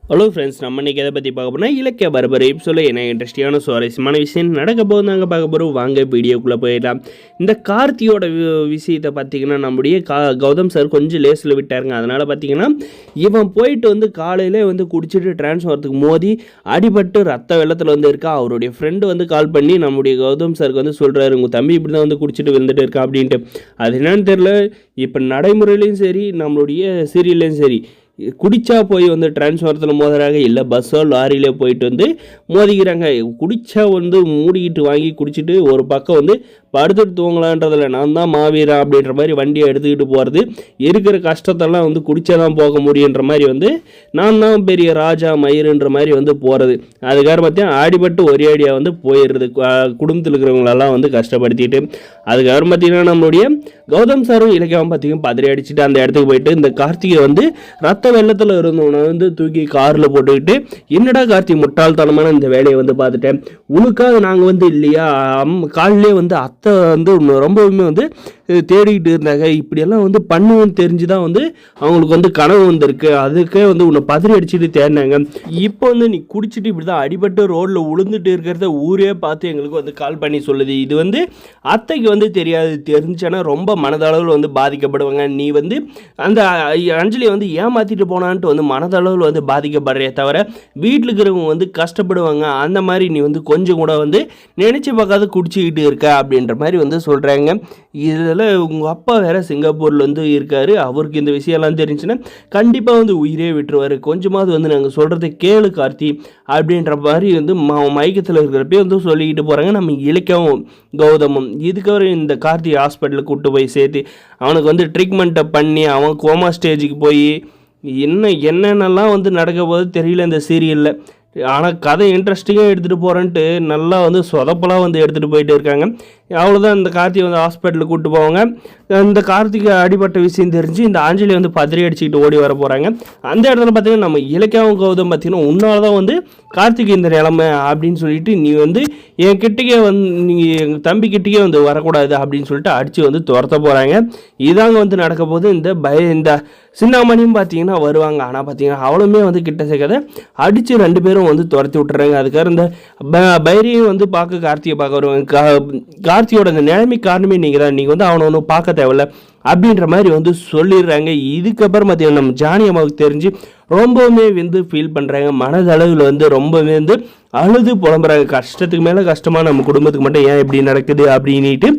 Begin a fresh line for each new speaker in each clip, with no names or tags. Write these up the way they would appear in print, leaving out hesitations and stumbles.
Hello friends, நம்ம இன்றைக்கி எதை பற்றி பார்க்க போனால் இலக்கிய பரபரை சொல்ல என்ன இன்ட்ரெஸ்டிங்கான சுவாரஸ்யமான விஷயம் நடக்க போது நாங்கள் பார்க்க போகிறோம். வாங்க வீடியோக்குள்ளே போயிடலாம். இந்த கார்த்தியோட விஷயத்தை பார்த்திங்கன்னா நம்முடைய கௌதம் சார் கொஞ்சம் லேஸில் விட்டாருங்க. அதனால் பார்த்திங்கன்னா இவன் போயிட்டு வந்து காலையிலே வந்து குடிச்சிட்டு டிரான்ஸ்ஃபார்மருக்கு மோதி அடிபட்டு ரத்த வெள்ளத்தில் வந்து இருக்கா. அவருடைய ஃப்ரெண்டு வந்து கால் பண்ணி நம்முடைய கௌதம் சாருக்கு வந்து சொல்கிறாரு, உங்கள் தம்பி இப்படி தான் வந்து குடிச்சிட்டு வந்துட்டு இருக்கா அப்படின்ட்டு. அது என்னன்னு தெரில. இப்போ நடைமுறையிலையும் சரி நம்மளுடைய சீரியல்லையும் சரி குடிச்சா போய் வந்து டிரான்ஸ்ஃபார்மத்தில் மோதுறாங்க, இல்லை பஸ்ஸோ லாரியிலே போயிட்டு வந்து மோதிக்கிறாங்க. குடித்தா வந்து மூடிக்கிட்டு வாங்கி குடிச்சிட்டு ஒரு பக்கம் வந்து படுத்துட்டு தூங்கலான்றதில்ல, நான் தான் மாவீரா அப்படின்ற மாதிரி வண்டியை எடுத்துக்கிட்டு போகிறது, இருக்கிற கஷ்டத்தெல்லாம் வந்து குடிச்சா தான் போக முடியுன்ற மாதிரி வந்து நான் தான் பெரிய ராஜா மயிருன்ற மாதிரி வந்து போகிறது. அதுக்காக பார்த்தீங்கன்னா ஆடிப்பட்டு ஒரே அடியாக வந்து போயிடுறது, குடும்பத்தில் இருக்கிறவங்களெல்லாம் வந்து கஷ்டப்படுத்திட்டு. அதுக்காக பார்த்தீங்கன்னா நம்மளுடைய கௌதம் சாரும் இலக்கியம் பார்த்தீங்கன்னா பதறி அடிச்சுட்டு அந்த இடத்துக்கு போயிட்டு இந்த கார்த்திகை வந்து ரத்த வெள்ளத்தில் இருந்தவனை வந்து தூக்கி காரில் போட்டுக்கிட்டு, என்னடா கார்த்திக் முட்டாள்தனமான இந்த வேலையை வந்து பார்த்துட்டேன், உனக்காக நாங்கள் வந்து இல்லையா காலிலே வந்து அத்தை வந்து ரொம்பவுமே வந்து தேடிக்கிட்டு இருந்தாங்க, இப்படியெல்லாம் வந்து பண்ணுவோன்னு தெரிஞ்சு தான் வந்து அவங்களுக்கு வந்து கனவு வந்திருக்கு, அதுக்கே வந்து உன்னை பதறி அடிச்சுட்டு தேடினாங்க. இப்போ வந்து நீ குடிச்சிட்டு இப்படி தான் அடிபட்டு ரோட்டில் உளுந்துட்டு இருக்கிறத ஊரே பார்த்து எங்களுக்கு வந்து கால் பண்ணி சொல்லுது. இது வந்து அத்தைக்கு வந்து தெரியாது, தெரிஞ்சானா ரொம்ப மனதளவில் வந்து பாதிக்கப்படுவாங்க. நீ வந்து அந்த அஞ்சலியை வந்து ஏமாற்றிட்டு போனான்ட்டு வந்து மனதளவில் வந்து பாதிக்கப்படுறே தவிர வீட்டில் இருக்கிறவங்க வந்து கஷ்டப்படுவாங்க. அந்த மாதிரி நீ வந்து கொஞ்சம் கூட வந்து நினச்சி பார்க்காத குடிச்சிக்கிட்டு இருக்க அப்படின்ற மாதிரி வந்து சொல்கிறாங்க. இதில் உங்கள் அப்பா வேறு சிங்கப்பூரில் வந்து இருக்கார், அவருக்கு இந்த விஷயம்லாம் தெரிஞ்சுன்னா கண்டிப்பாக வந்து உயிரே விட்டுருவார், கொஞ்சமாவது வந்து நாங்கள் சொல்கிறத கேளு கார்த்தி அப்படின்ற மாதிரி வந்து மயக்கத்தில் இருக்கிறப்பே வந்து சொல்லிக்கிட்டு போகிறாங்க நம்ம இலக்கியமும் கௌதமும். இதுக்கப்புறம் இந்த கார்த்தி ஹாஸ்பிட்டலுக்கு கூப்பிட்டு போய் சேர்த்து அவனுக்கு வந்து ட்ரீட்மெண்ட்டை பண்ணி அவன் கோமா ஸ்டேஜுக்கு போய் என்னென்னலாம் வந்து நடக்க போது தெரியல இந்த சீரியலில். ஆனால் கதை இன்ட்ரெஸ்டிங்காக எடுத்துகிட்டு போகிறேன்ட்டு நல்லா வந்து சொதப்பலாக வந்து எடுத்துகிட்டு போயிட்டு இருக்காங்க. அவ்வளோதான், இந்த கார்த்திகை வந்து ஹாஸ்பிட்டலுக்கு கூப்பிட்டு போவாங்க. இந்த கார்த்திகை அடிபட்ட விஷயம் தெரிஞ்சு இந்த ஆஞ்சலி வந்து பதறி அடிச்சுக்கிட்டு ஓடி வர போகிறாங்க. அந்த இடத்துல பார்த்தீங்கன்னா நம்ம இலக்கியாவும் கௌதம் பார்த்தீங்கன்னா உன்னால தான் வந்து கார்த்திகை இந்த நிலமை அப்படின்னு சொல்லிட்டு நீ வந்து என் கிட்டக்கே வந்து நீங்கள் எங்கள் தம்பி கிட்டக்கே வந்து வரக்கூடாது அப்படின்னு சொல்லிட்டு அடித்து வந்து துரத்த போகிறாங்க. இதாங்க வந்து நடக்க போது. இந்த சின்னாமணியும் பார்த்தீங்கன்னா வருவாங்க. ஆனால் பார்த்தீங்கன்னா அவளுமே வந்து கிட்ட சேர்க்காத அடித்து ரெண்டு பேரும் வந்து துரத்தி விட்டுறாங்க. அதுக்காக இந்த பைரியும் வந்து கார்த்திகை பார்க்க வருவாங்க. கார்த்தியோட அந்த நிலைமை காரணமே நீங்கள் தான், நீங்கள் வந்து அவனை ஒன்றும் பார்க்க தேவையில்ல அப்படின்ற மாதிரி வந்து சொல்லிடுறாங்க. இதுக்கப்புறம் பார்த்தீங்கன்னா நம்ம ஜானி அம்மாவுக்கு தெரிஞ்சு ரொம்பவுமே வந்து ஃபீல் பண்ணுறாங்க. மனதளவில் வந்து ரொம்பவே வந்து அழுது புலம்புறாங்க. கஷ்டத்துக்கு மேலே கஷ்டமாக நம்ம குடும்பத்துக்கு மட்டும் ஏன் இப்படி நடக்குது அப்படின்ட்டு.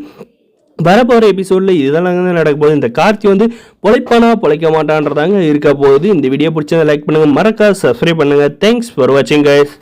வரப்போகிற எபிசோடில் இதெல்லாம் தான் நடக்க போகுது. இந்த கார்த்தி வந்து பொழைப்பானா பொழைக்க மாட்டான்றதாங்க இருக்க போகுது. இந்த வீடியோ பிடிச்சதை லைக் பண்ணுங்கள், மறக்காம சப்ஸ்கிரைப் பண்ணுங்கள். தேங்க்ஸ் ஃபார் வாட்சிங் கைஸ்.